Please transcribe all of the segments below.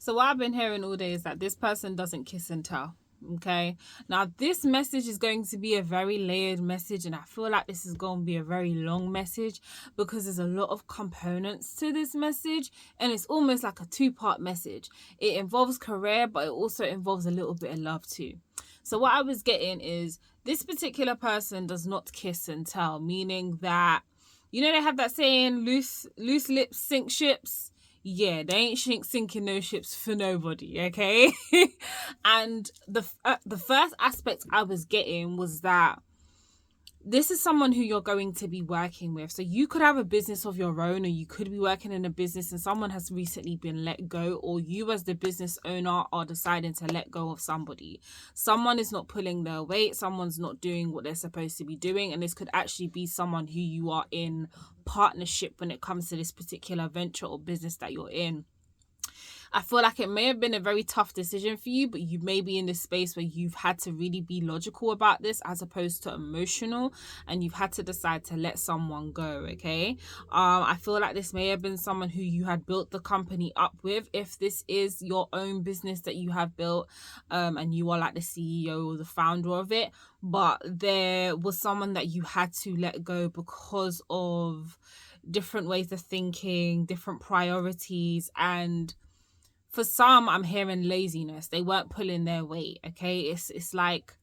So what I've been hearing all day is that this person doesn't kiss and tell. Okay. Now this message is going to be a very layered message, and I feel like this is going to be a very long message because there's a lot of components to this message, and it's almost like a two-part message. It involves career, but it also involves a little bit of love too. So what I was getting is this particular person does not kiss and tell, meaning that, you know, they have that saying, loose lips sink ships. Yeah, they ain't sinking no ships for nobody, okay? And the first aspect I was getting was that this is someone who you're going to be working with. So you could have a business of your own, or you could be working in a business and someone has recently been let go, or you as the business owner are deciding to let go of somebody. Someone is not pulling their weight, someone's not doing what they're supposed to be doing, and this could actually be someone who you are in partnership when it comes to this particular venture or business that you're in. I feel like it may have been a very tough decision for you, but you may be in this space where you've had to really be logical about this as opposed to emotional, and you've had to decide to let someone go, okay? I feel like this may have been someone who you had built the company up with, if this is your own business that you have built, and you are like the CEO or the founder of it, but there was someone that you had to let go because of different ways of thinking, different priorities, and for some, I'm hearing laziness. They weren't pulling their weight, okay? It's like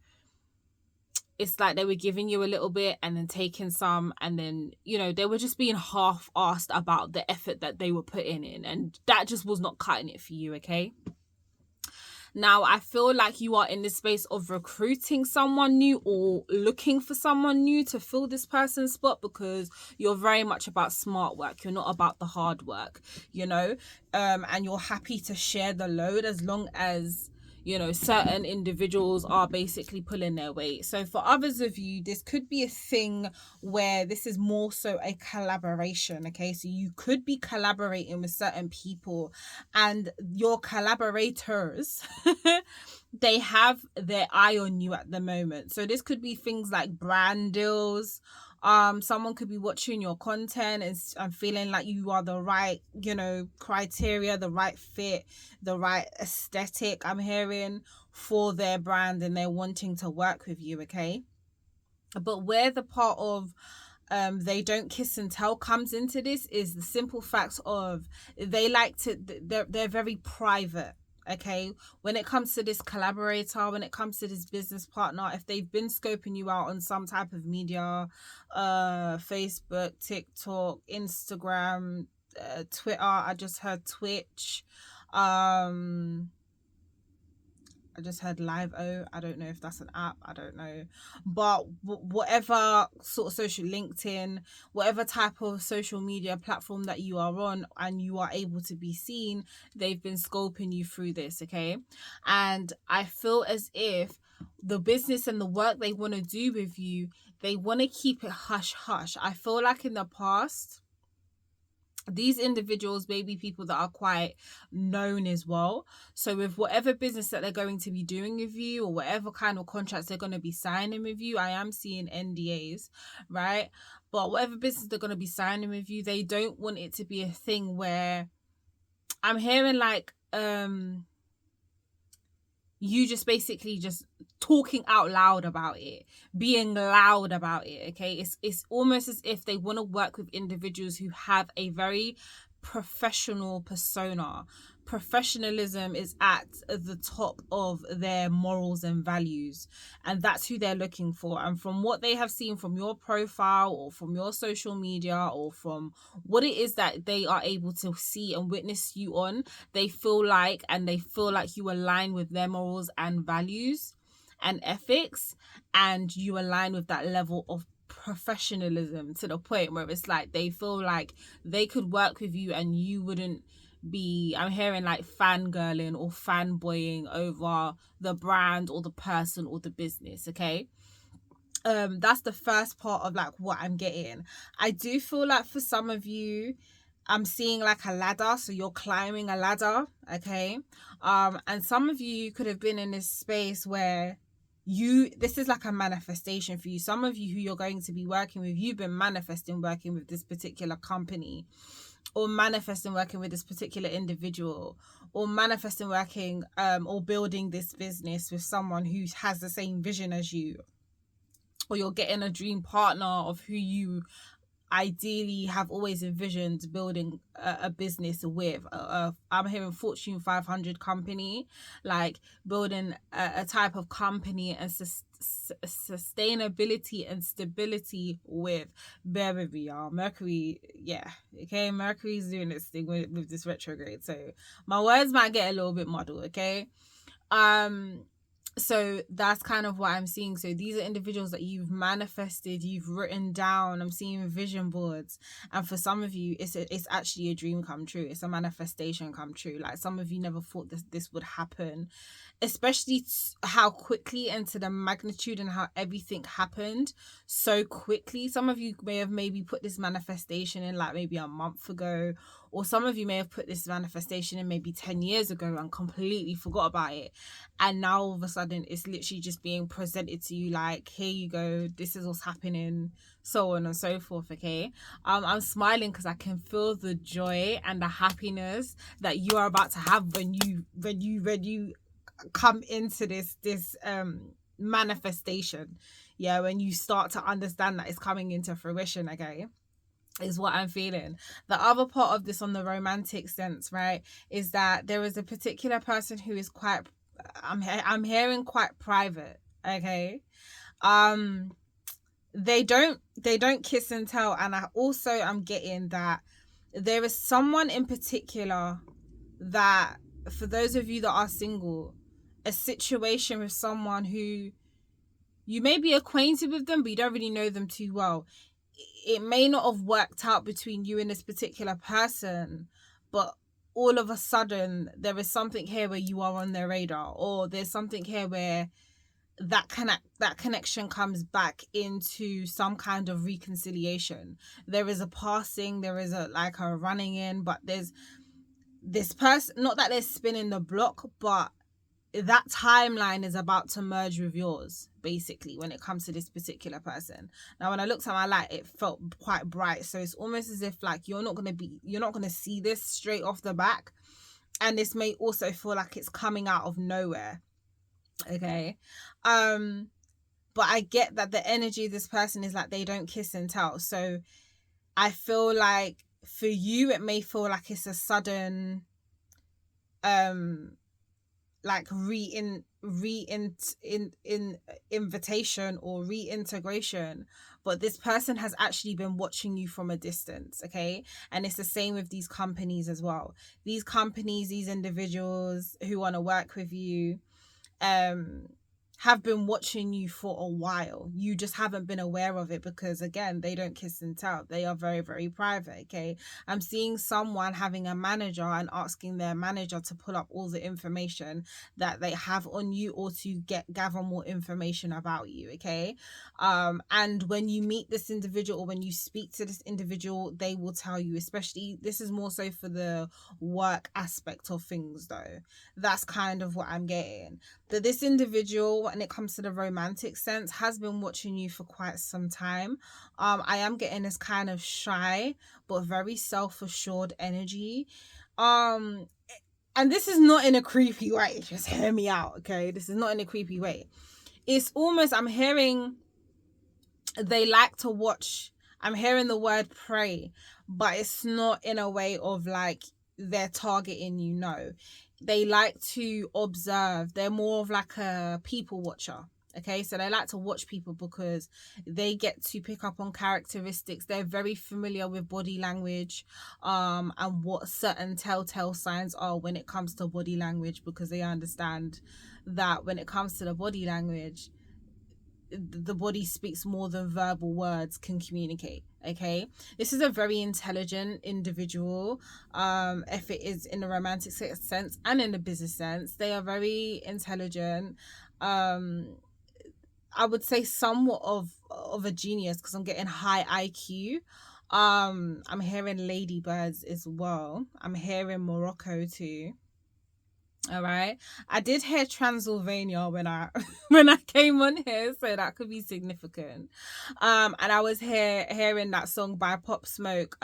they were giving you a little bit and then taking some, and then, you know, they were just being half-assed about the effort that they were putting in, and that just was not cutting it for you, okay? Now, I feel like you are in this space of recruiting someone new or looking for someone new to fill this person's spot, because you're very much about smart work. You're not about the hard work, you know, and you're happy to share the load as long as, you know, certain individuals are basically pulling their weight. So for others of you, this could be a thing where this is more so a collaboration, okay? So you could be collaborating with certain people, and your collaborators they have their eye on you at the moment. So this could be things like brand deals. Someone could be watching your content and feeling like you are the right, you know, criteria, the right fit, the right aesthetic, I'm hearing, for their brand, and they're wanting to work with you, okay? But where the part of they don't kiss and tell comes into this is the simple fact of they like to, they're very private, okay? When it comes to this collaborator, when it comes to this business partner, if they've been scoping you out on some type of media, Facebook, TikTok, Instagram, Twitter, I just heard Twitch, I just heard Live-O. I don't know if that's an app. I don't know. But whatever sort of social, LinkedIn, whatever type of social media platform that you are on and you are able to be seen, they've been scoping you through this, okay? And I feel as if the business and the work they want to do with you, they want to keep it hush-hush. I feel like in the past, these individuals may be people that are quite known as well. So with whatever business that they're going to be doing with you, or whatever kind of contracts they're going to be signing with you, I am seeing NDAs, right? But whatever business they're going to be signing with you, they don't want it to be a thing where I'm hearing like you just basically just talking out loud about it, being loud about it, okay? It's almost as if they want to work with individuals who have a very professional persona. Professionalism is at the top of their morals and values, and that's who they're looking for. And from what they have seen from your profile or from your social media or from what it is that they are able to see and witness you on, they feel like you align with their morals and values and ethics, and you align with that level of professionalism to the point where it's like they feel like they could work with you and you wouldn't be, I'm hearing like fangirling or fanboying over the brand or the person or the business, okay? That's the first part of like what I'm getting. I do feel like for some of you, I'm seeing like a ladder, so you're climbing a ladder, okay? And some of you could have been in this space where this is like a manifestation for you. Some of you who you're going to be working with, you've been manifesting working with this particular company. or manifesting working with this particular individual, or manifesting working or building this business with someone who has the same vision as you, or you're getting a dream partner of who you ideally have always envisioned building a business with. I'm hearing Fortune 500 company, like building a type of company and sustainability and stability with. Bear with me, y'all. Mercury, yeah, okay, Mercury's doing its thing with this retrograde, so my words might get a little bit muddled, okay. So that's kind of what I'm seeing. So these are individuals that you've manifested, you've written down. I'm seeing vision boards, and for some of you, it's actually a dream come true. It's a manifestation come true. Like, some of you never thought this would happen, especially how quickly and to the magnitude and how everything happened so quickly. Some of you may have maybe put this manifestation in like maybe a month ago, or some of you may have put this manifestation in maybe 10 years ago and completely forgot about it. And now all of a sudden it's literally just being presented to you like, here you go, this is what's happening, so on and so forth, okay? I'm smiling because I can feel the joy and the happiness that you are about to have when you come into this manifestation. Yeah, when you start to understand that it's coming into fruition, okay, is what I'm feeling. The other part of this on the romantic sense, right, is that there is a particular person who is quite, I'm hearing quite private, okay. They don't kiss and tell, and I'm getting that there is someone in particular that, for those of you that are single, a situation with someone who you may be acquainted with them but you don't really know them too well. It may not have worked out between you and this particular person, but all of a sudden there is something here where you are on their radar, or there's something here where that connection comes back into some kind of reconciliation. There is a passing, there is a running in, but there's this person, not that they're spinning the block, but that timeline is about to merge with yours, basically, when it comes to this particular person. Now, when I looked at my light, it felt quite bright, so it's almost as if like you're not gonna see this straight off the back, and this may also feel like it's coming out of nowhere, okay. But I get that the energy of this person is like they don't kiss and tell, so I feel like for you it may feel like it's a sudden like invitation or reintegration, but this person has actually been watching you from a distance, okay. And it's the same with these companies as well. These companies, these individuals who want to work with you have been watching you for a while. You just haven't been aware of it because, again, they don't kiss and tell. They are very, very private, okay? I'm seeing someone having a manager and asking their manager to pull up all the information that they have on you, or to gather more information about you, okay? And when you meet this individual, or when you speak to this individual, they will tell you, especially, this is more so for the work aspect of things though. That's kind of what I'm getting. That this individual, when it comes to the romantic sense, has been watching you for quite some time. I am getting this kind of shy but very self-assured energy. And this is not in a creepy way. Just hear me out, okay? This is not in a creepy way. It's almost, I'm hearing they like to watch. I'm hearing the word prey, but it's not in a way of like they're targeting you, no. They like to observe. They're more of like a people watcher, okay? So they like to watch people because they get to pick up on characteristics. They're very familiar with body language and what certain telltale signs are when it comes to body language, because they understand that when it comes to the body language, the body speaks more than verbal words can communicate, okay? This is a very intelligent individual. If it is in a romantic sense and in a business sense, they are very intelligent. I would say somewhat of a genius, because I'm getting high IQ. I'm hearing ladybirds as well. I'm hearing Morocco too. All right. I did hear Transylvania when I when I came on here, so that could be significant. And I was hearing that song by Pop Smoke.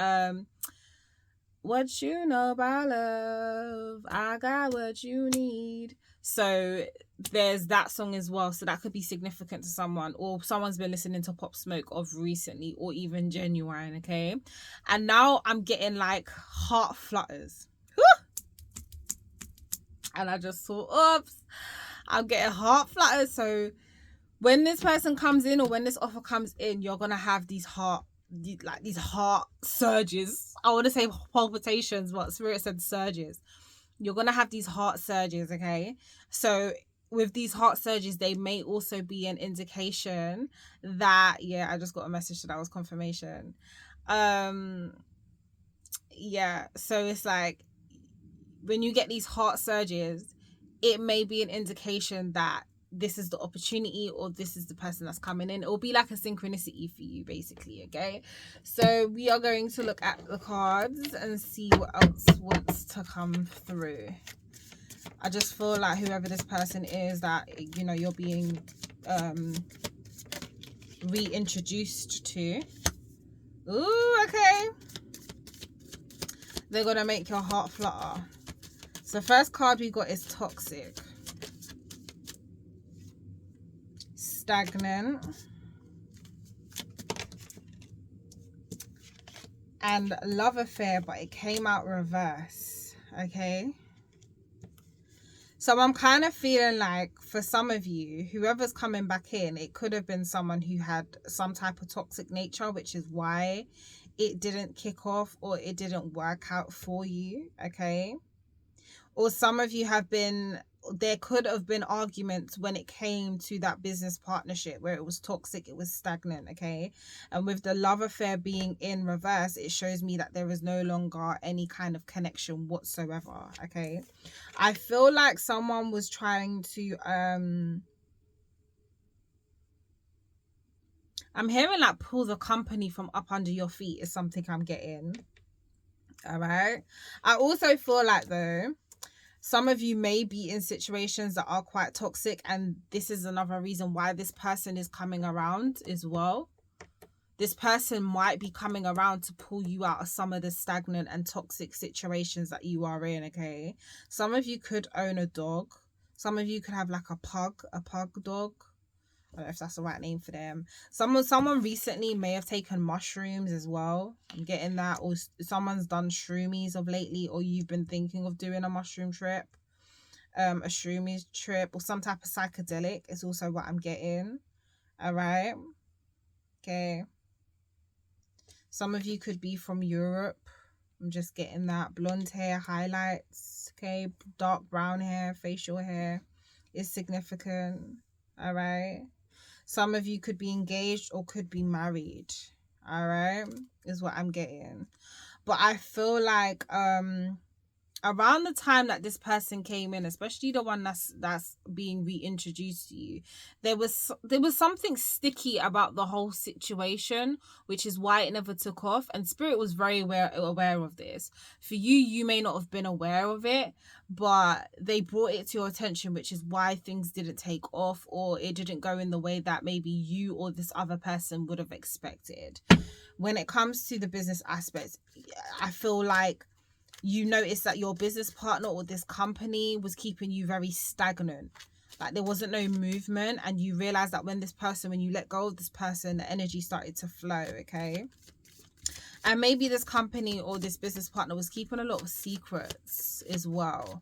what you know about love, I got what you need. So there's that song as well. So that could be significant to someone, or someone's been listening to Pop Smoke of recently, or even Genuine, okay? And now I'm getting like heart flutters. And I just thought, oops, I'm getting heart flutters. So when this person comes in, or when this offer comes in, you're gonna have these heart surges. I want to say palpitations, but Spirit said surges. You're gonna have these heart surges, okay? So with these heart surges, they may also be an indication that, yeah, I just got a message that was confirmation. Yeah, so it's like when you get these heart surges, it may be an indication that this is the opportunity, or this is the person that's coming in. It will be like a synchronicity for you, basically, okay? So we are going to look at the cards and see what else wants to come through. I just feel like whoever this person is, that, you know, you're being reintroduced to. Ooh, okay. They're gonna make your heart flutter. So first card we got is toxic, stagnant, and love affair, but it came out reverse, okay? So I'm kind of feeling like for some of you, whoever's coming back in, it could have been someone who had some type of toxic nature, which is why it didn't kick off, or it didn't work out for you, okay? Or some of you have been, there could have been arguments when it came to that business partnership where it was toxic, it was stagnant, okay? And with the love affair being in reverse, it shows me that there is no longer any kind of connection whatsoever, okay? I feel like someone was trying to I'm hearing like pull the company from up under your feet is something I'm getting. All right. I also feel like, though, some of you may be in situations that are quite toxic, and this is another reason why this person is coming around as well. This person might be coming around to pull you out of some of the stagnant and toxic situations that you are in, okay? Some of you could own a dog. Some of you could have like a pug dog. I don't know if that's the right name for them. Someone recently may have taken mushrooms as well. I'm getting that. Or someone's done shroomies of lately, or you've been thinking of doing a mushroom trip. A shroomies trip, or some type of psychedelic is also what I'm getting. All right. Okay. Some of you could be from Europe. I'm just getting that. Blonde hair, highlights. Okay. Dark brown hair, facial hair is significant. All right. Some of you could be engaged or could be married. All right, is what I'm getting. But I feel like around the time that this person came in, especially the one that's being reintroduced to you, there was something sticky about the whole situation, which is why it never took off. And Spirit was very aware of this. For you, you may not have been aware of it, but they brought it to your attention, which is why things didn't take off, or it didn't go in the way that maybe you or this other person would have expected. When it comes to the business aspects, I feel like you notice that your business partner or this company was keeping you very stagnant. Like there wasn't no movement, and you realize that when you let go of this person, the energy started to flow, okay? And maybe this company or this business partner was keeping a lot of secrets as well.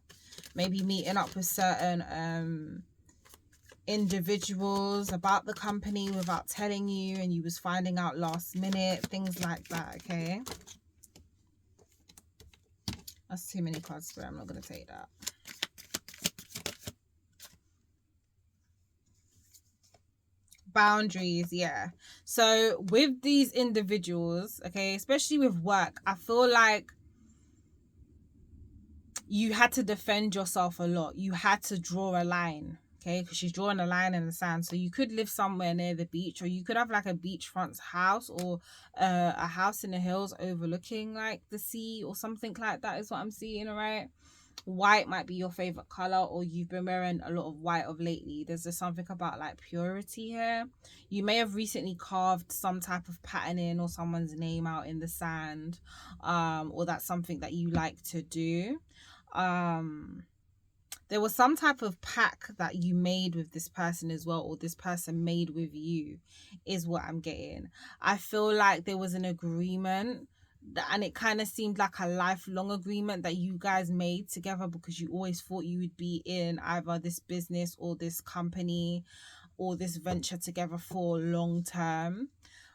Maybe meeting up with certain individuals about the company without telling you, and you was finding out last minute, things like that, okay? That's too many cards, but I'm not going to take that. Boundaries, yeah. So with these individuals, okay, especially with work, I feel like you had to defend yourself a lot. You had to draw a line, okay, because she's drawing a line in the sand. So you could live somewhere near the beach, or you could have like a beachfront house, or a house in the hills overlooking like the sea or something like that is what I'm seeing, all right? white might be your favorite color, or you've been wearing a lot of white of lately. There's just something about like purity here. You may have recently carved some type of patterning or someone's name out in the sand, or that's something that you like to do. There was some type of pact that you made with this person as well, or this person made with you, is what I'm getting. I feel like there was an agreement, and it kind of seemed like a lifelong agreement that you guys made together, because you always thought you would be in either this business or this company or this venture together for long term,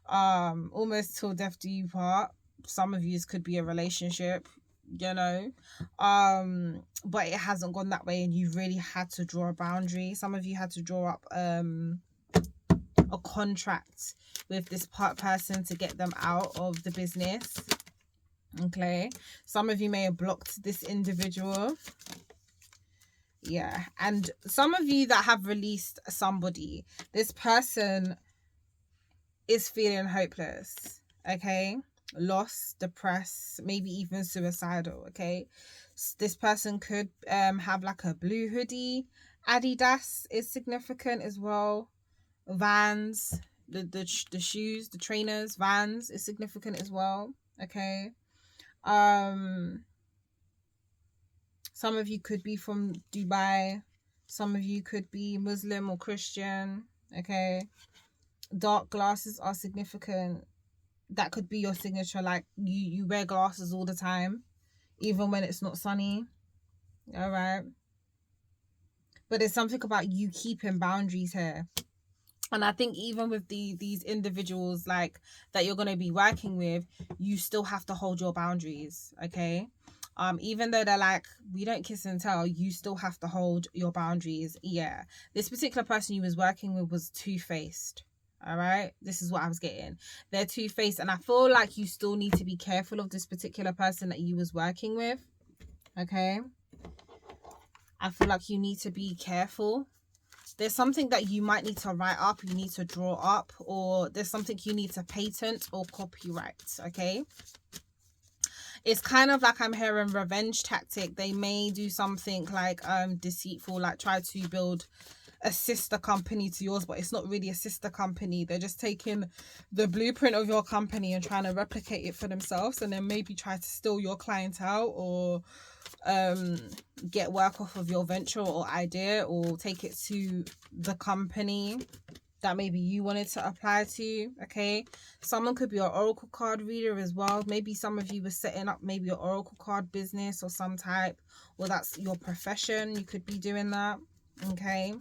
almost till death do you part. Some of you could be a relationship, you know, but it hasn't gone that way, and you really had to draw a boundary. Some of you had to draw up a contract with this person to get them out of the business. Okay, some of you may have blocked this individual. Yeah, and some of you that have released somebody, this person is feeling hopeless. Okay, lost, depressed, maybe even suicidal. Okay, this person could have like a blue hoodie. Adidas is significant as well. Vans, the shoes, the trainers, Vans is significant as well. Okay, some of you could be from Dubai, some of you could be Muslim or Christian. Okay, dark glasses are significant. That could be your signature, like you wear glasses all the time, even when it's not sunny. All right, but there's something about you keeping boundaries here. And I think even with these individuals like that you're going to be working with, you still have to hold your boundaries. Okay, even though they're like, we don't kiss and tell, you still have to hold your boundaries. Yeah, this particular person you was working with was two-faced. All right, this is what I was getting. They're two-faced, and I feel like you still need to be careful of this particular person that you was working with. Okay, I feel like you need to be careful. There's something that you might need to write up, you need to draw up, or there's something you need to patent or copyright. Okay, it's kind of like I'm hearing revenge tactic. They may do something like deceitful, like try to build a sister company to yours, but it's not really a sister company. They're just taking the blueprint of your company and trying to replicate it for themselves, and then maybe try to steal your clientele, or get work off of your venture or idea, or take it to the company that maybe you wanted to apply to. Okay, someone could be an oracle card reader as well. Maybe some of you were setting up maybe an oracle card business or some type, or that's your profession, you could be doing that. Okay,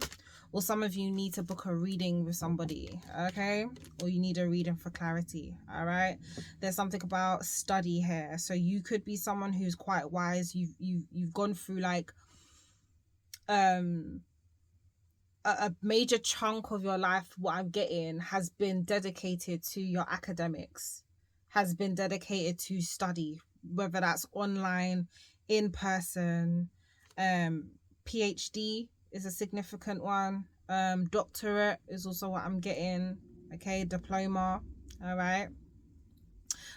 or some of you need to book a reading with somebody. Okay, or you need a reading for clarity. All right, there's something about study here, so you could be someone who's quite wise. You've gone through like a major chunk of your life, what I'm getting, has been dedicated to your academics, has been dedicated to study, whether that's online, in person. PhD is a significant one. Doctorate is also what I'm getting. Okay, diploma. All right,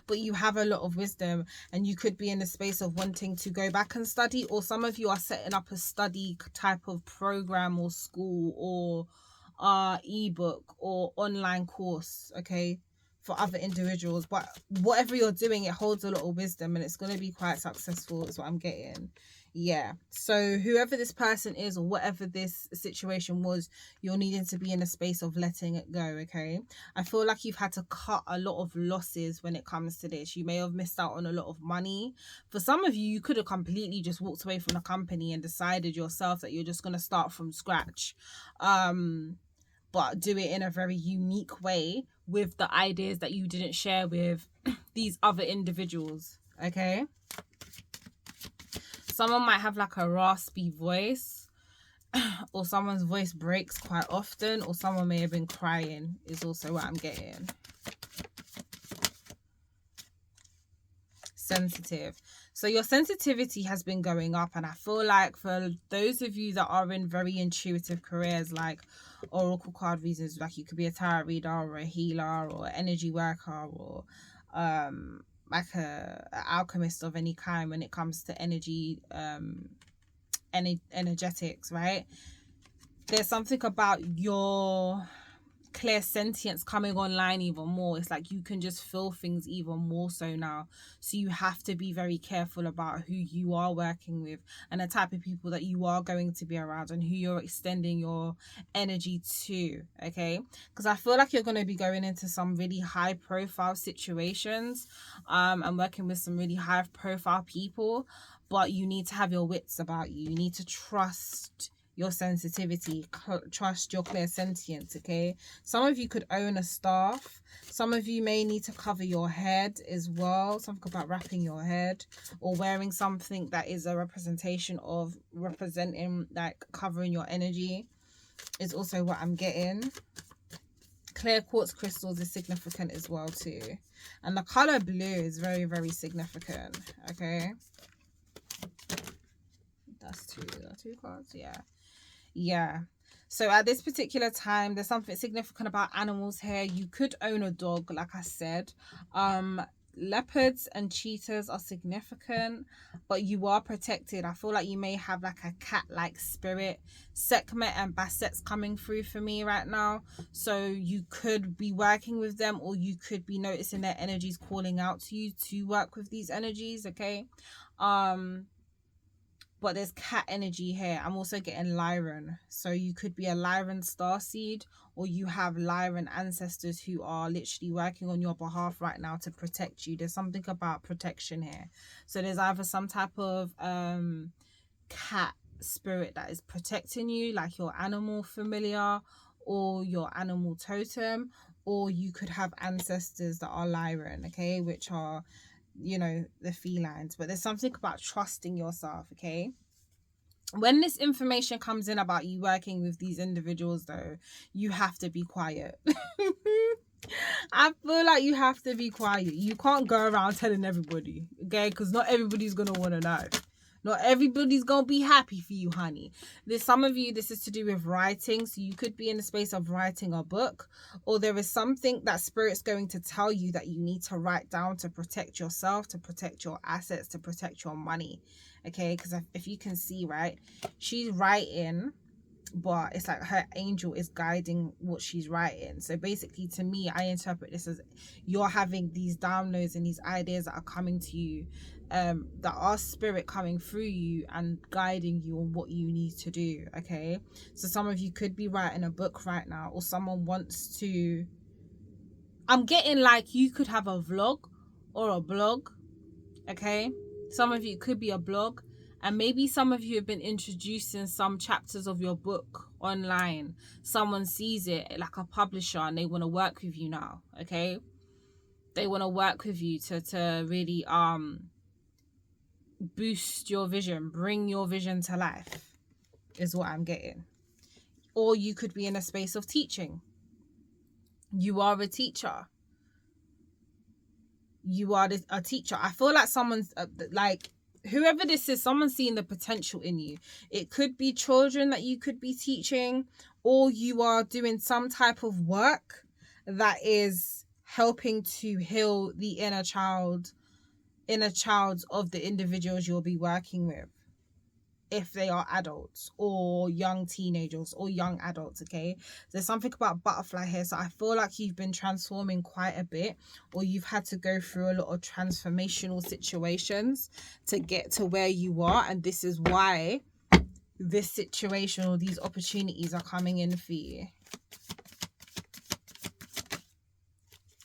but you have a lot of wisdom, and you could be in the space of wanting to go back and study, or some of you are setting up a study type of program or school or ebook or online course. Okay, for other individuals, but whatever you're doing, it holds a lot of wisdom, and it's going to be quite successful is what I'm getting. Yeah, so whoever this person is, or whatever this situation was, you're needing to be in a space of letting it go. Okay, I feel like you've had to cut a lot of losses when it comes to this. You may have missed out on a lot of money. For some of you, you could have completely just walked away from the company and decided yourself that you're just going to start from scratch, but do it in a very unique way with the ideas that you didn't share with these other individuals. Okay, someone might have like a raspy voice, or someone's voice breaks quite often, or someone may have been crying is also what I'm getting. Sensitive. So your sensitivity has been going up, and I feel like for those of you that are in very intuitive careers like oracle card readers, like you could be a tarot reader or a healer or an energy worker, or like a alchemist of any kind when it comes to energy energetics, right? There's something about your clairsentience coming online even more. It's like you can just feel things even more so now. So you have to be very careful about who you are working with and the type of people that you are going to be around and who you're extending your energy to, okay? Because I feel like you're going to be going into some really high profile situations and working with some really high profile people, but you need to have your wits about you. You need to trust your sensitivity, trust your clairsentience, okay? Some of you could own a staff. Some of you may need to cover your head as well. Something about wrapping your head or wearing something that is a representation of representing, like, covering your energy is also what I'm getting. Clear quartz crystals is significant as well too. And the color blue is very, very significant, okay? That's two cards, yeah. So at this particular time, there's something significant about animals here. You could own a dog, like I said. Leopards and cheetahs are significant, but you are protected. I feel like you may have like a cat-like spirit. Sekhmet and Basset's coming through for me right now. So you could be working with them, or you could be noticing their energies calling out to you to work with these energies, okay? But there's cat energy here. I'm also getting Lyran. So you could be a Lyran starseed, or you have Lyran ancestors who are literally working on your behalf right now to protect you. There's something about protection here. So there's either some type of cat spirit that is protecting you, like your animal familiar or your animal totem, or you could have ancestors that are Lyran, okay, which are, you know, the felines. But there's something about trusting yourself, okay? When this information comes in about you working with these individuals, though, you have to be quiet. I feel like you have to be quiet. You can't go around telling everybody, okay? Because not everybody's gonna want to know. Not everybody's gonna be happy for you, honey. There's some of you, this is to do with writing. So you could be in the space of writing a book, or there is something that Spirit's going to tell you that you need to write down to protect yourself, to protect your assets, to protect your money, okay? Because if you can see, right, she's writing, but it's like her angel is guiding what she's writing. So basically, to me, I interpret this as you're having these downloads and these ideas that are coming to you, that are Spirit coming through you and guiding you on what you need to do, okay? So some of you could be writing a book right now, or someone wants to, I'm getting like you could have a vlog or a blog, okay? Some of you could be a blog, and maybe some of you have been introducing some chapters of your book online. Someone sees it, like a publisher, and they want to work with you now, okay? They want to work with you to really boost your vision, bring your vision to life, is what I'm getting. Or you could be in a space of teaching. You are a teacher. You are a teacher. I feel like someone's like, whoever this is, someone's seeing the potential in you. It could be children that you could be teaching, or you are doing some type of work that is helping to heal the inner child of the individuals you'll be working with, if they are adults or young teenagers or young adults, okay? There's something about butterfly here. So I feel like you've been transforming quite a bit, or you've had to go through a lot of transformational situations to get to where you are, and this is why this situation or these opportunities are coming in for you.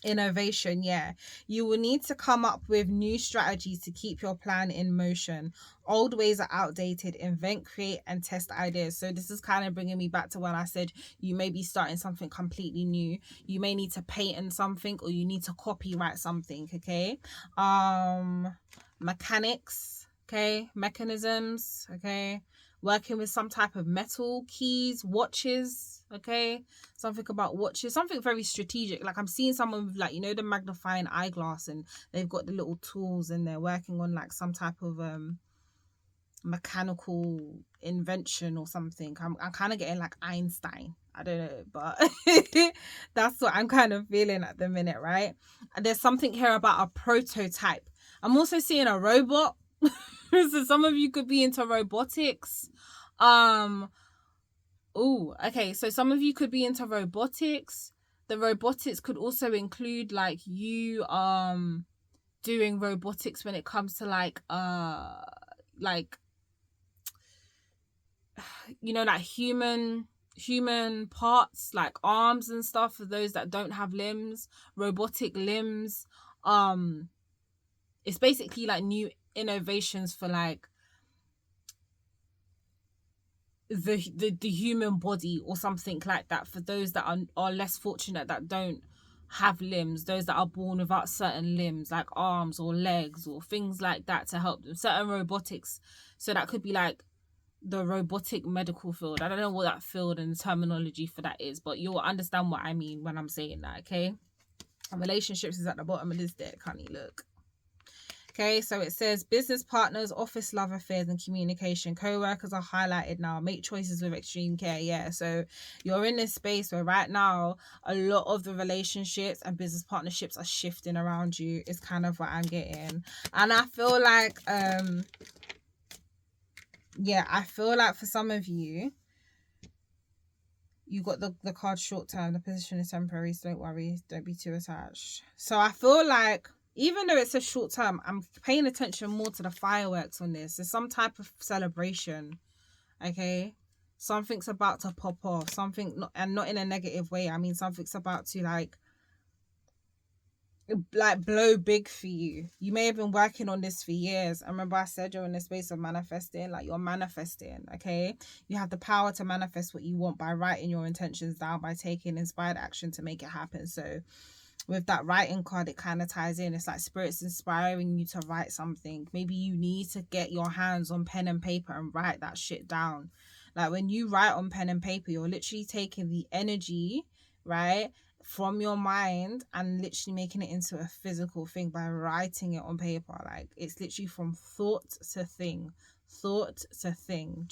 Innovation, yeah. You will need to come up with new strategies to keep your plan in motion. Old ways are outdated. Invent, create, and test ideas. So this is kind of bringing me back to when I said you may be starting something completely new. You may need to patent something, or you need to copyright something, okay? Mechanics, okay? Mechanisms, okay? Working with some type of metal, keys, watches, okay? Something about watches, something very strategic. Like I'm seeing someone with, like, you know, the magnifying eyeglass, and they've got the little tools, and they're working on like some type of mechanical invention or something. I'm kind of getting like Einstein. I don't know, but that's what I'm kind of feeling at the minute, right? And there's something here about a prototype. I'm also seeing a robot. So some of you could be into robotics. Oh, okay. So some of you could be into robotics. The robotics could also include like you doing robotics when it comes to like like human parts like arms and stuff for those that don't have limbs, robotic limbs. It's basically like new innovations for like the human body or something like that for those that are less fortunate, that don't have limbs, those that are born without certain limbs like arms or legs or things like that, to help them, certain robotics. So that could be like the robotic medical field. I don't know what that field and terminology for that is, but you'll understand what I mean when I'm saying that. Okay, and relationships is at the bottom of this deck, honey. Look. Okay, so it says business partners, office, love affairs, and communication. Co-workers are highlighted now. Make choices with extreme care. Yeah, so you're in this space where right now a lot of the relationships and business partnerships are shifting around you. Is kind of what I'm getting, and I feel like yeah, I feel like for some of you, you got the card short term. The position is temporary, so don't worry, don't be too attached. So I feel like even though it's a short term, I'm paying attention more to the fireworks on this. There's some type of celebration, okay? Something's about to pop off. Something, not in a negative way. I mean, something's about to like blow big for you. You may have been working on this for years. I remember I said you're in the space of manifesting, like you're manifesting, okay? You have the power to manifest what you want by writing your intentions down, by taking inspired action to make it happen. So with that writing card, it kind of ties in. It's like spirit's inspiring you to write something. Maybe you need to get your hands on pen and paper and write that shit down. Like when you write on pen and paper, you're literally taking the energy, right, from your mind and literally making it into a physical thing by writing it on paper. Like it's literally from thought to thing. Do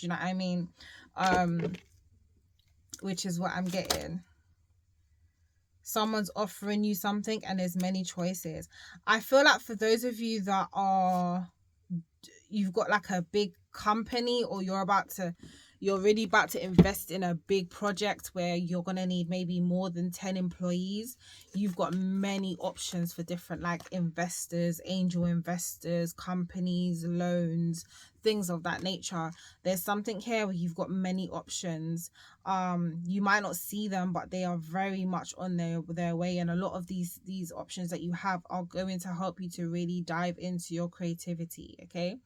you know what I mean? Which is what I'm getting. Someone's offering you something and there's many choices. I feel like for those of you that you've got like a big company, or you're really about to invest in a big project where you're going to need maybe more than 10 employees, you've got many options for different like investors, angel investors, companies, loans, things of that nature. There's something here where you've got many options. You might not see them, but they are very much on their way, and a lot of these options that you have are going to help you to really dive into your creativity. Okay,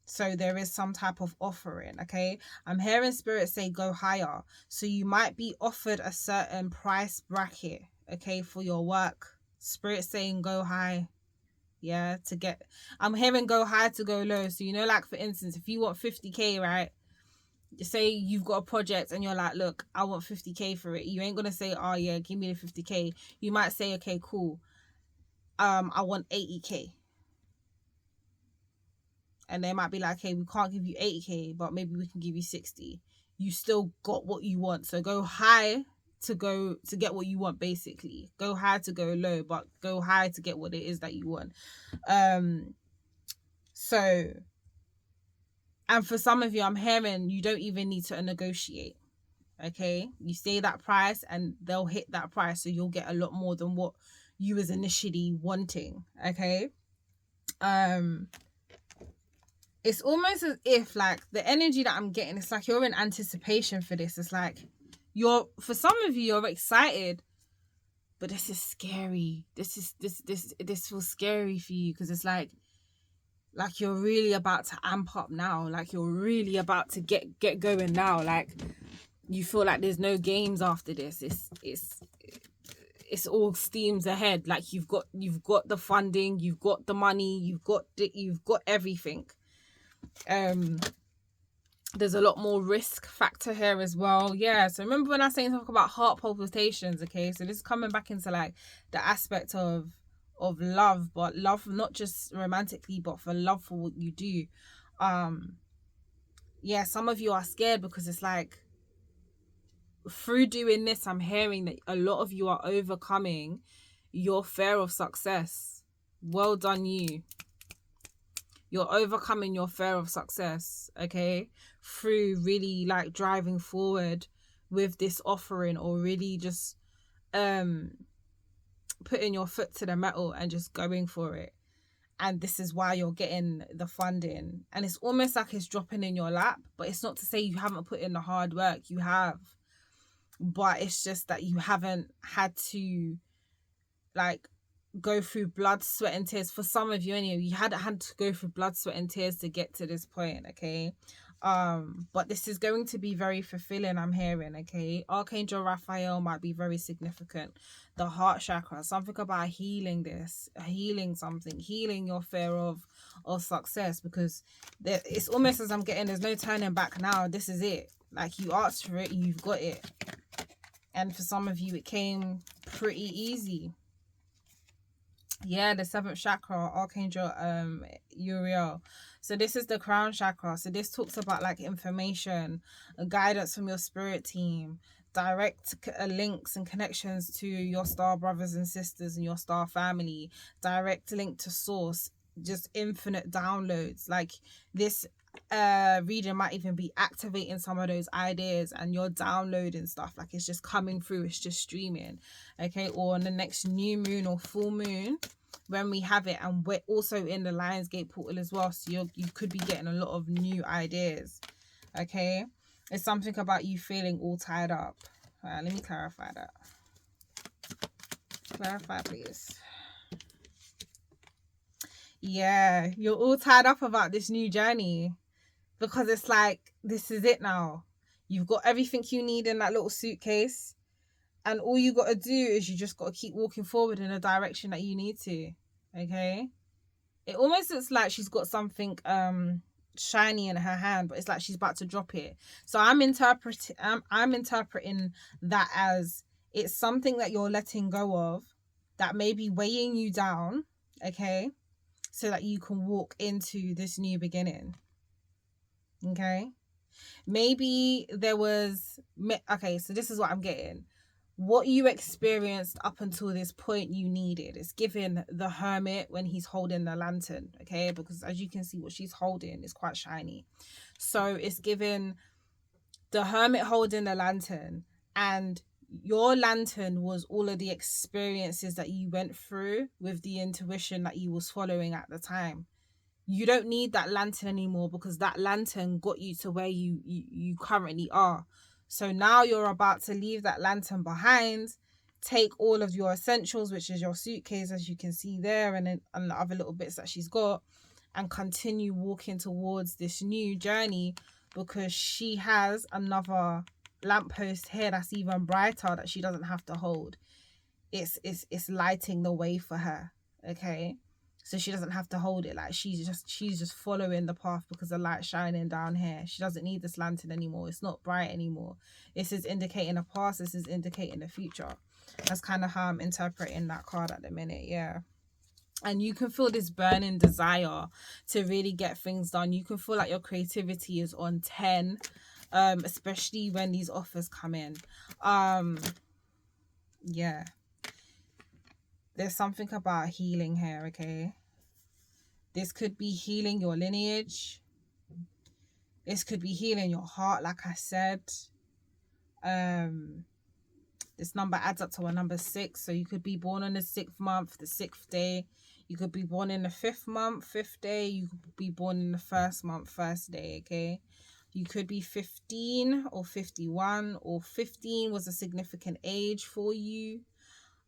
so there is some type of offering. Okay, I'm hearing spirit say go higher, so you might be offered a certain price bracket, okay, for your work. Spirit saying go high, yeah, to get, I'm hearing go high to go low. So like for instance, if you want 50k, right, say you've got a project and you're like, look, I want 50k for it. You ain't gonna say, oh yeah, give me the 50k. You might say, okay, cool, I want 80k. And they might be like, hey, we can't give you 80k, but maybe we can give you 60. You still got what you want. So go high to get what you want. Basically go high to go low, but go high to get what it is that you want. So, and for some of you, I'm hearing you don't even need to negotiate. Okay, you say that price and they'll hit that price, so you'll get a lot more than what you was initially wanting. Okay, it's almost as if like the energy that I'm getting, it's like you're in anticipation for this. It's like for some of you, you're excited, but this is scary. This feels scary for you, because it's like you're really about to amp up now. Like you're really about to get going now. Like you feel like there's no games after this. It's all steams ahead. Like you've got the funding, you've got the money, you've got everything. There's a lot more risk factor here as well. Yeah, so remember when I was saying talk about heart palpitations? Okay, so this is coming back into like the aspect of love, but love not just romantically, but for love for what you do. Yeah, some of you are scared because it's like through doing this, I'm hearing that a lot of you are overcoming your fear of success. Well done, you. You're overcoming your fear of success, okay, through really like driving forward with this offering, or really just putting your foot to the metal and just going for it. And this is why you're getting the funding. And it's almost like it's dropping in your lap, but it's not to say you haven't put in the hard work. You have, but it's just that you haven't had to like go through blood, sweat and tears. For some of you anyway, you hadn't had to go through blood, sweat and tears to get to this point, okay? But this is going to be very fulfilling, I'm hearing, okay? Archangel Raphael might be very significant. The heart chakra, something about healing this, healing something, healing your fear of success, because it's almost as I'm getting, there's no turning back now. This is it. Like, you asked for it, you've got it. And for some of you, it came pretty easy. Yeah, the 7th chakra, Archangel Uriel. So this is the crown chakra. So this talks about like information, guidance from your spirit team, direct links and connections to your star brothers and sisters and your star family, direct link to source, just infinite downloads. Like this reading might even be activating some of those ideas, and you're downloading stuff, like it's just coming through, it's just streaming, okay? Or on the next new moon or full moon, when we have it, and we're also in the Lionsgate portal as well, so you could be getting a lot of new ideas, okay? It's something about you feeling all tied up. Let me clarify that. Clarify, please. Yeah, you're all tied up about this new journey, because it's like, this is it now. You've got everything you need in that little suitcase, and all you got to do is you just got to keep walking forward in the direction that you need to, okay? It almost looks like she's got something shiny in her hand, but it's like she's about to drop it. So I'm interpreting that as it's something that you're letting go of that may be weighing you down, okay? So that you can walk into this new beginning. Okay, maybe there was, okay, so this is what I'm getting. What you experienced up until this point you needed. It's given the hermit when he's holding the lantern, okay? Because as you can see, what she's holding is quite shiny. So it's given the hermit holding the lantern, and your lantern was all of the experiences that you went through with the intuition that you was following at the time. You don't need that lantern anymore, because that lantern got you to where you currently are. So now you're about to leave that lantern behind, take all of your essentials, which is your suitcase, as you can see there, and the other little bits that she's got, and continue walking towards this new journey, because she has another lamppost here that's even brighter that she doesn't have to hold. It's lighting the way for her, okay? So she doesn't have to hold it. Like she's just following the path because the light's shining down here. She doesn't need this lantern anymore. It's not bright anymore. This is indicating the past. This is indicating the future. That's kind of how I'm interpreting that card at the minute. Yeah. And you can feel this burning desire to really get things done. You can feel like your creativity is on 10, especially when these offers come in. Yeah. There's something about healing here, okay? This could be healing your lineage. This could be healing your heart, like I said. This number adds up to a number 6. So you could be born on the 6th month, the 6th day. You could be born in the 5th month, 5th day. You could be born in the 1st month, 1st day, okay? You could be 15 or 51, or 15 was a significant age for you.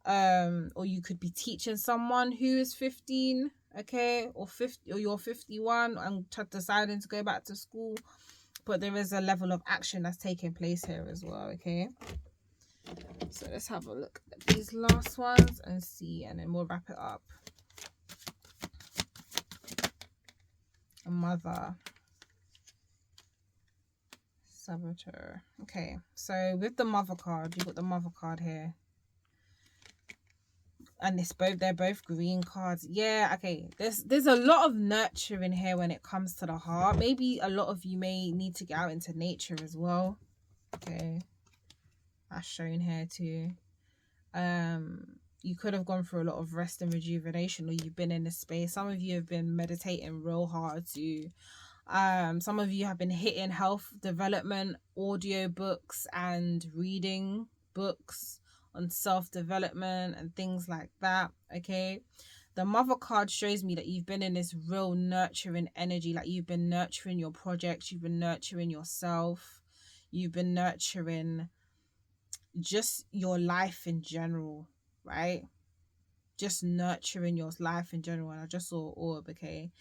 Or you could be teaching someone who is 15, okay, or 50, or you're 51 and deciding to go back to school. But there is a level of action that's taking place here as well, okay? So let's have a look at these last ones and see, and then we'll wrap it up. A mother. Saboteur. Okay, so with the mother card, you've got the mother card here. And they're both green cards. Yeah, okay. There's a lot of nurturing here when it comes to the heart. Maybe a lot of you may need to get out into nature as well. Okay. That's shown here too. you could have gone through a lot of rest and rejuvenation, or you've been in a space. Some of you have been meditating real hard to some of you have been hitting health development audio books and reading books on self-development and things like that. Okay, the mother card shows me that you've been in this real nurturing energy, like you've been nurturing your projects, you've been nurturing yourself, you've been nurturing just your life in general, right? Just nurturing your life in general. And I just saw orb. Okay,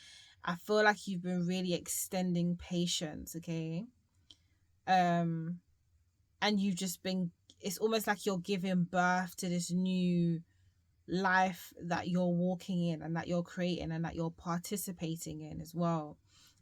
I feel like you've been really extending patience. Okay, and you've just been, it's almost like you're giving birth to this new life that you're walking in and that you're creating and that you're participating in as well.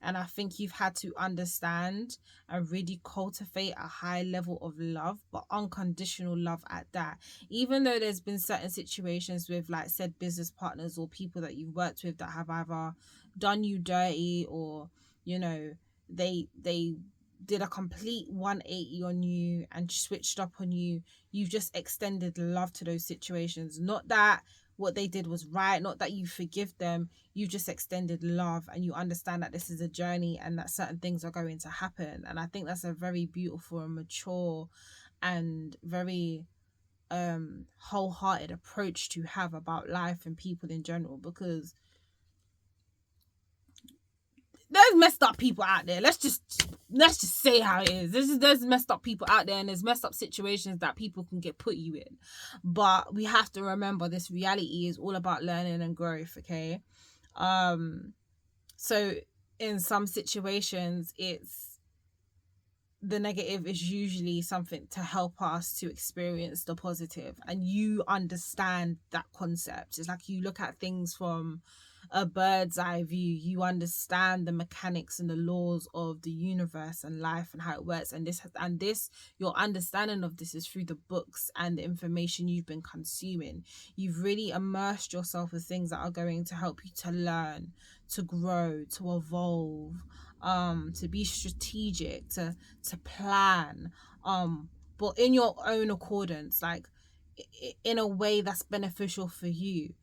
And I think you've had to understand and really cultivate a high level of love, but unconditional love at that. Even though there's been certain situations with like said business partners or people that you've worked with that have either done you dirty, or, you know, they did a complete 180 on you and switched up on you, you've just extended love to those situations. Not that what they did was right, not that you forgive them, you just extended love, and you understand that this is a journey and that certain things are going to happen. And I think that's a very beautiful and mature and very wholehearted approach to have about life and people in general, because there's messed up people out there. Let's just say how it is. There's messed up people out there, and there's messed up situations that people can get put you in. But we have to remember this reality is all about learning and growth, okay? So in some situations, it's the negative is usually something to help us to experience the positive, and you understand that concept. It's like you look at things from a bird's eye view. You understand the mechanics and the laws of the universe and life and how it works, and this your understanding of this is through the books and the information you've been consuming. You've really immersed yourself with things that are going to help you to learn, to grow, to evolve, to be strategic, to plan, but in your own accordance, like in a way that's beneficial for you.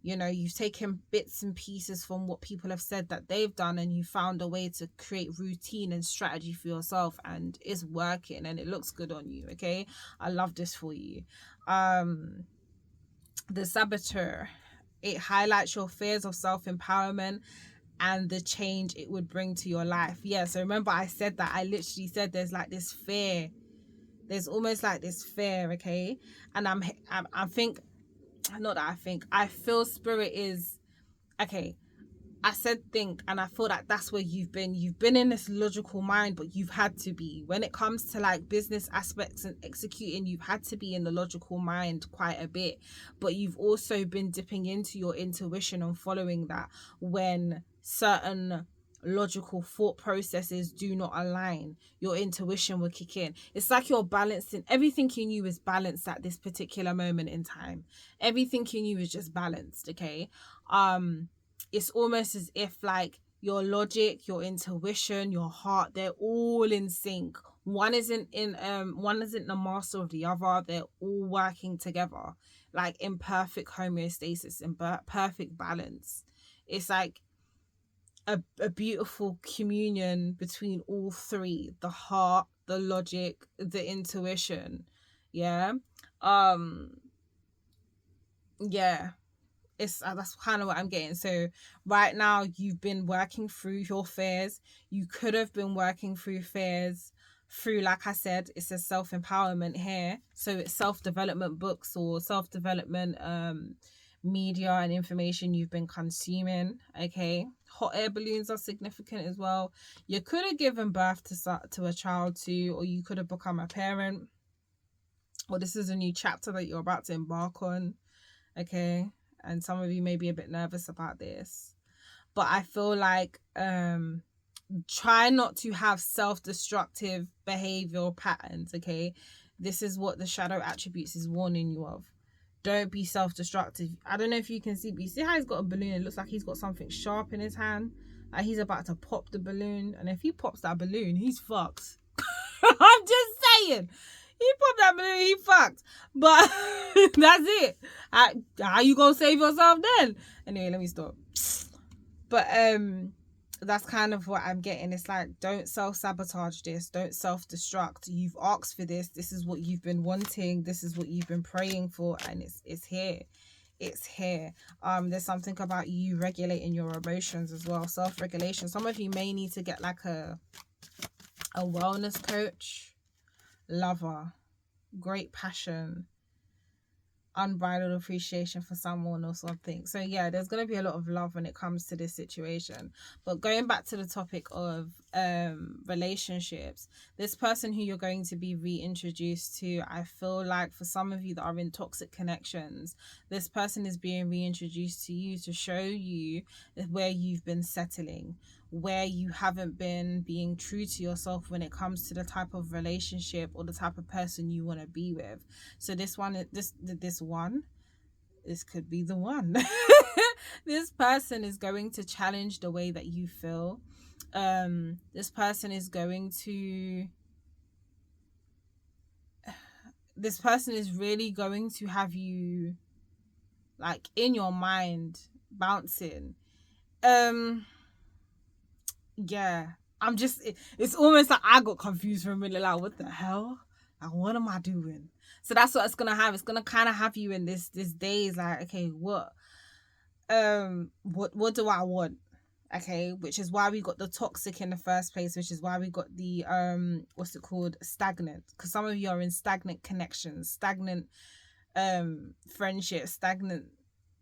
You know, you've taken bits and pieces from what people have said that they've done, and you found a way to create routine and strategy for yourself, and it's working and it looks good on you. Okay, I love this for you. The Saboteur, it highlights your fears of self-empowerment and the change it would bring to your life. Yeah, so remember I said that, I literally said there's like this fear, there's almost like this fear. Okay, and I feel spirit is, okay, I said think, and I feel that that's where you've been in this logical mind, but you've had to be, when it comes to like business aspects and executing, you've had to be in the logical mind quite a bit, but you've also been dipping into your intuition and following that when certain logical thought processes do not align. Your intuition will kick in. It's like you're balancing, everything in you is balanced at this particular moment in time. Everything in you is just balanced. Okay, it's almost as if like your logic, your intuition, your heart, they're all in sync. One isn't the master of the other. They're all working together, like in perfect homeostasis, in perfect balance. It's like a beautiful communion between all three: the heart, the logic, the intuition. Yeah. Yeah, it's that's kind of what I'm getting. So right now you've been working through your fears. You could have been working through fears through, like I said, it says self-empowerment here, so it's self-development books or self-development media and information you've been consuming. Okay, hot air balloons are significant as well. You could have given birth to a child too, or you could have become a parent, or this is a new chapter that you're about to embark on. Okay, and some of you may be a bit nervous about this, but I feel like try not to have self-destructive behavioral patterns. Okay, this is what the shadow attributes is warning you of. Don't be self-destructive. I don't know if you can see, but you see how he's got a balloon? It looks like he's got something sharp in his hand, like he's about to pop the balloon, and if he pops that balloon, he's fucked. I'm just saying, He popped that balloon, he fucked. But that's it. How you gonna save yourself then? Anyway, let me stop. But that's kind of what I'm getting. It's like, don't self-sabotage this. Don't self-destruct. You've asked for this. This is what you've been wanting. This is what you've been praying for. And it's here. It's here. There's something about you regulating your emotions as well. Self-regulation. Some of you may need to get like a wellness coach, lover, great passion, unbridled appreciation for someone or something. So yeah, there's going to be a lot of love when it comes to this situation. But going back to the topic of relationships, this person who you're going to be reintroduced to, I feel like for some of you that are in toxic connections, this person is being reintroduced to you to show you where you've been settling, where you haven't been being true to yourself when it comes to the type of relationship or the type of person you want to be with. So this could be the one. This person is going to challenge the way that you feel. This person is really going to have you like in your mind bouncing. Yeah, it's almost like I got confused for a minute, like, what the hell? Like, what am I doing? So that's what it's gonna have. It's gonna kind of have you in this daze, like, okay, what do I want? Okay, which is why we got the toxic in the first place, which is why we got the what's it called, stagnant, because some of you are in stagnant connections, stagnant friendships, stagnant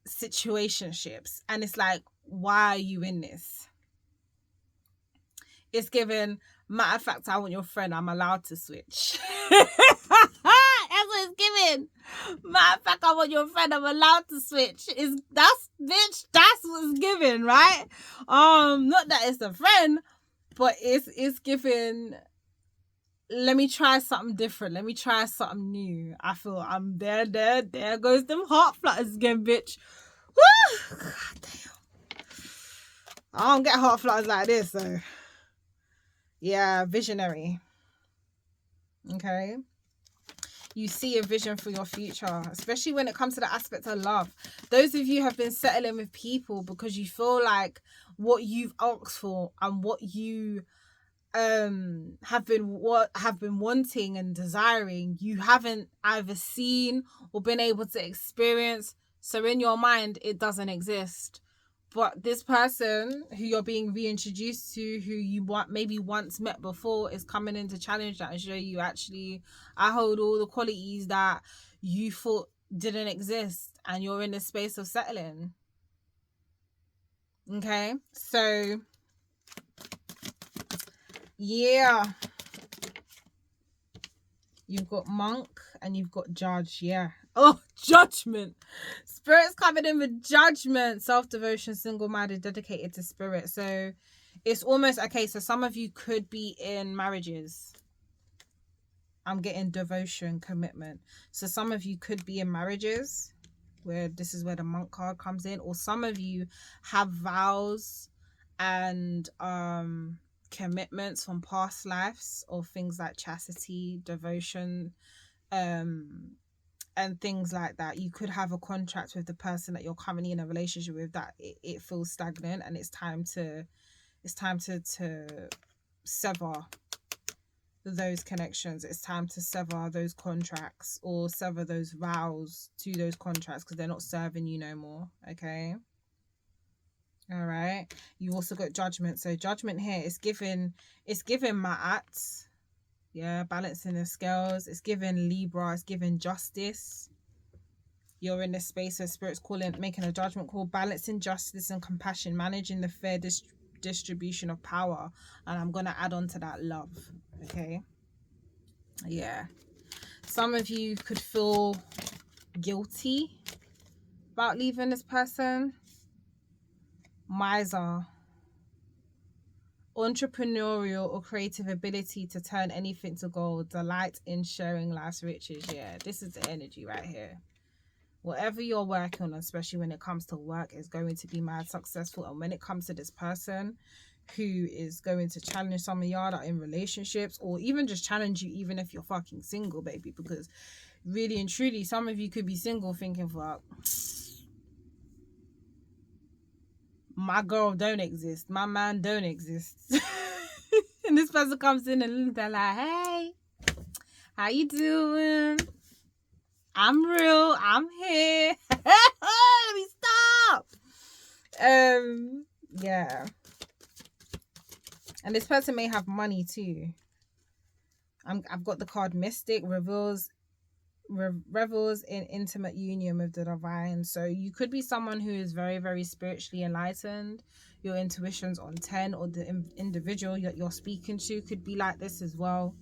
situationships, and it's like, why are you in this? It's given, matter of fact, I want your friend, I'm allowed to switch. That's what it's given. Matter of fact, I want your friend, I'm allowed to switch. That's what's given, right? Not that it's a friend, but it's given, let me try something different. Let me try something new. I feel I'm there goes them heart flutters again, bitch. Woo! God damn. I don't get heart flutters like this, so. Yeah, visionary. Okay. You see a vision for your future, especially when it comes to the aspect of love. Those of you have been settling with people because you feel like what you've asked for and what you have been wanting and desiring, you haven't either seen or been able to experience. So in your mind, it doesn't exist. But this person who you're being reintroduced to, who you maybe once met before, is coming in to challenge that and show you, actually, I hold all the qualities that you thought didn't exist, and you're in the space of settling. Okay, so yeah, you've got monk and you've got judge. Yeah. Oh, judgment. Spirit's coming in with judgment. Self-devotion, single-minded, dedicated to spirit. So it's almost, okay, so some of you could be in marriages. I'm getting devotion, commitment. So some of you could be in marriages, where this is where the monk card comes in. Or some of you have vows and commitments from past lives, or things like chastity, devotion, and things like that. You could have a contract with the person that you're currently in a relationship with that it feels stagnant, and it's time to sever those connections. It's time to sever those contracts, or sever those vows to those contracts, because they're not serving you no more. Okay. All right. You also got judgment. So judgment here is given Ma'at. Yeah, balancing the scales. It's given Libra. It's given justice. You're in this space where Spirit's making a judgment call, balancing justice and compassion, managing the fair distribution of power. And I'm going to add on to that love. Okay. Yeah. Some of you could feel guilty about leaving this person. Miser. Entrepreneurial or creative ability to turn anything to gold. Delight in sharing life's riches. Yeah, this is the energy right here. Whatever you're working on, especially when it comes to work, is going to be mad successful. And when it comes to this person who is going to challenge some of y'all that are in relationships, or even just challenge you even if you're fucking single, baby. Because really and truly, some of you could be single thinking, fuck, my girl don't exist, my man don't exist. And this person comes in and they're like, hey, how you doing? I'm real, I'm here. Let me stop. Yeah. And this person may have money too. I've got the card Mystic, revels in intimate union with the divine. So you could be someone who is very, very spiritually enlightened. Your intuition's on 10, or the individual that you're speaking to could be like this as well.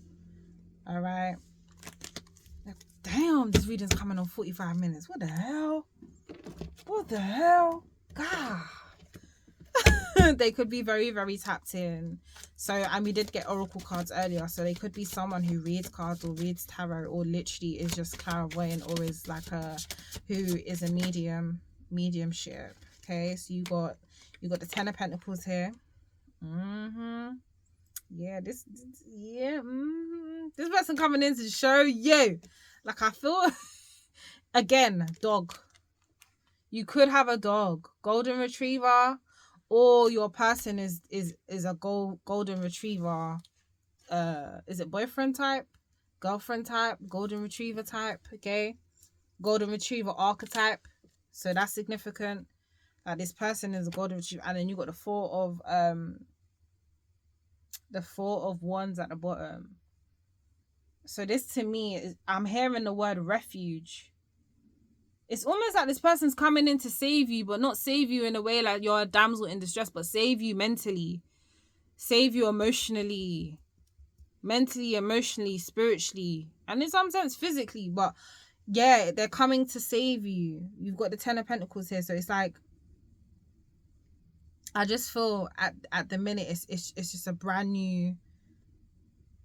All right. Damn, this reading's coming on 45 minutes. What the hell? What the hell? God. They could be very, very tapped in. So, and we did get oracle cards earlier, so they could be someone who reads cards or reads tarot, or literally is just clairvoyant, or is like who is a mediumship. Okay, so you got the 10 of Pentacles here. Yeah, this person coming in to show you, like, I feel again, dog. You could have a dog, golden retriever, or your person is a golden retriever. Is it boyfriend type, girlfriend type, golden retriever type? Okay, golden retriever archetype. So that's significant. Like, this person is a golden retriever, and then you got the four of wands at the bottom. So this, to me, is, I'm hearing the word refuge. It's almost like this person's coming in to save you, but not save you in a way like you're a damsel in distress, but save you mentally, save you emotionally, spiritually, and in some sense physically. But yeah, they're coming to save you. You've got the 10 of Pentacles here, so it's like, I just feel at the minute it's just a brand new,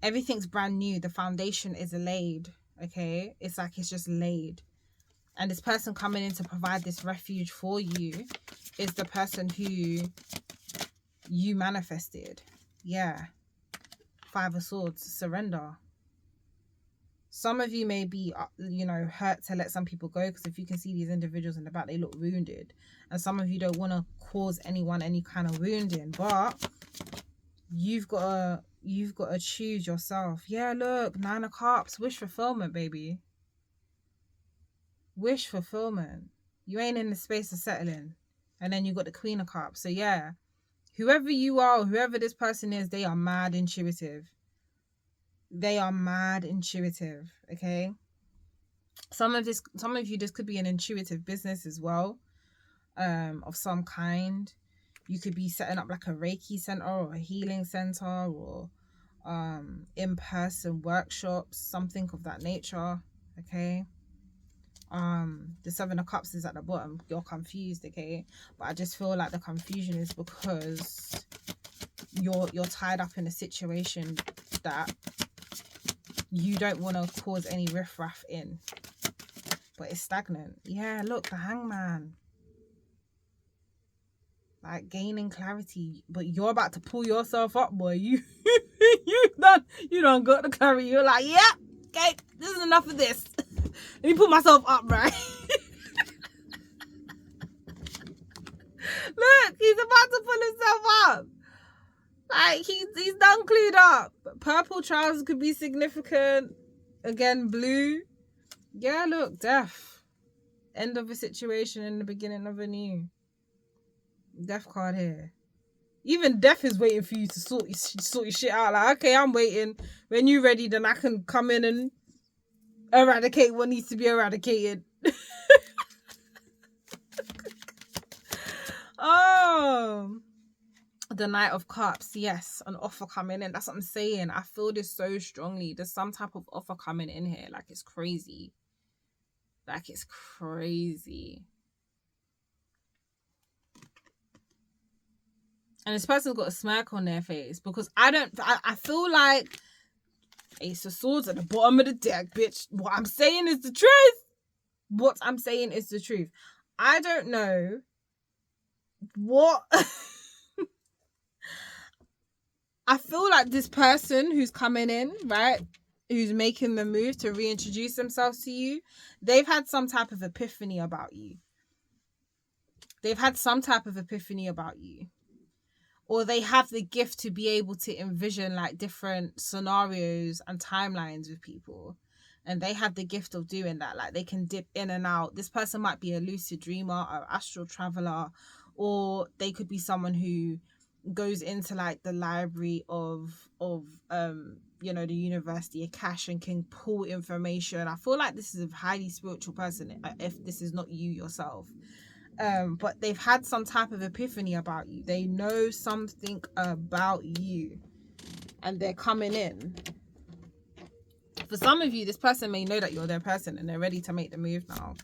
everything's brand new. The foundation is laid. Okay, it's like it's just laid. And this person coming in to provide this refuge for you is the person who you manifested. Yeah. 5 of Swords, surrender. Some of you may be, hurt to let some people go, because if you can see these individuals in the back, they look wounded. And some of you don't want to cause anyone any kind of wounding, but you've got to choose yourself. Yeah, look, 9 of Cups, wish fulfillment, baby. Wish fulfillment. You ain't in the space of settling. And then you got the Queen of Cups. So yeah, whoever you are, whoever this person is, they are mad intuitive. They are mad intuitive. Okay, some of you, this could be an intuitive business as well, of some kind. You could be setting up like a Reiki center or a healing center, or in-person workshops, something of that nature. Okay. The 7 of Cups is at the bottom. You're confused, okay? But I just feel like the confusion is because you're tied up in a situation that you don't want to cause any riffraff in, but it's stagnant. Yeah, look, the Hangman, like gaining clarity, but you're about to pull yourself up, boy. You done got the clarity. You're like, yeah, okay, this is enough of this. Let me pull myself up, right? Look, he's about to pull himself up. Like, he's done cleared up. Purple trousers could be significant. Again, blue. Yeah, look, death. End of a situation and the beginning of a new. Death card here. Even death is waiting for you to sort your shit out. Like, okay, I'm waiting. When you're ready, then I can come in and eradicate what needs to be eradicated. Oh, the Knight of Cups. Yes, an offer coming in. That's what I'm saying. I feel this so strongly. There's some type of offer coming in here. Like, it's crazy. Like, it's crazy. And this person's got a smirk on their face, because I feel like Ace of Swords at the bottom of the deck, bitch. What I'm saying is the truth. What I'm saying is the truth. I don't know what I feel like this person who's coming in, right, who's making the move to reintroduce themselves to you, they've had some type of epiphany about you. They've had some type of epiphany about you. Or they have the gift to be able to envision like different scenarios and timelines with people. And they have the gift of doing that. Like they can dip in and out. This person might be a lucid dreamer, or astral traveler, or they could be someone who goes into like the library of you know, the university, a cache, and can pull information. I feel like this is a highly spiritual person if this is not you yourself. But they've had some type of epiphany about you. They know something about you, and they're coming in. For some of you, this person may know that you're their person, and they're ready to make the move now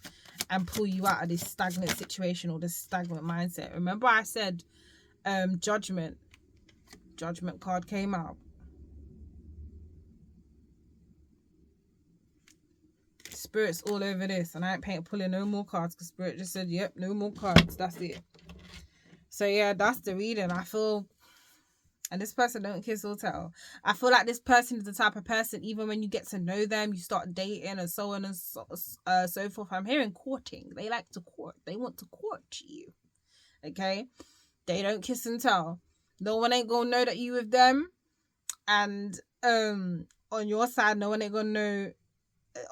and pull you out of this stagnant situation or this stagnant mindset. Remember I said judgment card came out. Spirit's all over this, and I ain't pulling no more cards because Spirit just said, yep, no more cards. That's it. So yeah, that's the reading. I feel, and this person don't kiss or tell. I feel like this person is the type of person, even when you get to know them, you start dating and so on and so forth. I'm hearing courting. They like to court. They want to court you. Okay? They don't kiss and tell. No one ain't gonna know that you with them. And on your side, no one ain't gonna know.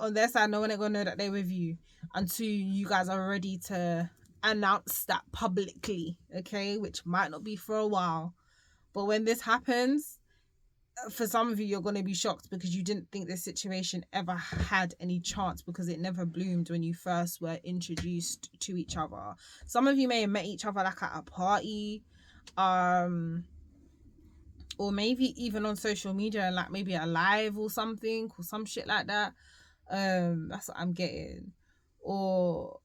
On their side, no one ain't gonna know that they're with you until you guys are ready to announce that publicly, okay? Which might not be for a while. But when this happens, for some of you, you're gonna be shocked because you didn't think this situation ever had any chance because it never bloomed when you first were introduced to each other. Some of you may have met each other like at a party, or maybe even on social media and like maybe a live or something or some shit like that. That's what I'm getting. Or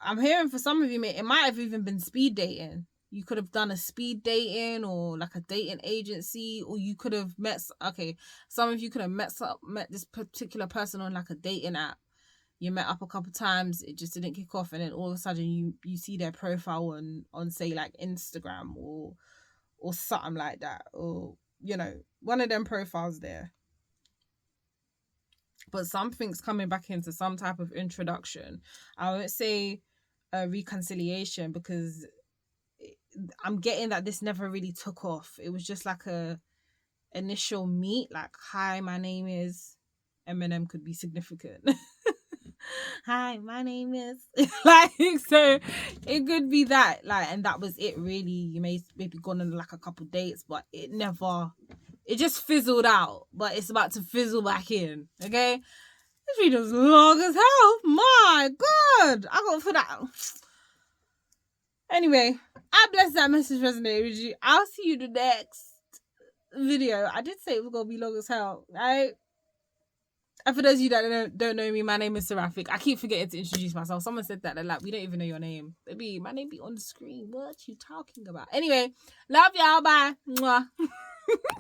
I'm hearing for some of you, mate, it might have even been speed dating. You could have done a speed dating or like a dating agency, or you could have met, okay, some of you could have met this particular person on like a dating app. You met up a couple times, it just didn't kick off, and then all of a sudden you see their profile on say like Instagram or something like that, or you know, one of them profiles there. But something's coming back into some type of introduction. I won't say a reconciliation because I'm getting that this never really took off. It was just like a initial meet, like, hi, my name is Eminem could be significant. Hi, my name is like, so it could be that, like, and that was it really. You maybe gone on like a couple dates, but it just fizzled out, but it's about to fizzle back in. Okay, this video's long as hell. My God, I got for that. Anyway, I bless that message resonated with you. I'll see you the next video. I did say it was gonna be long as hell, right? And for those of you that don't know me, my name is Seraphic. I keep forgetting to introduce myself. Someone said that, they're like, we don't even know your name. Baby, my name be on the screen. What you talking about? Anyway, love y'all. Bye. Mwah.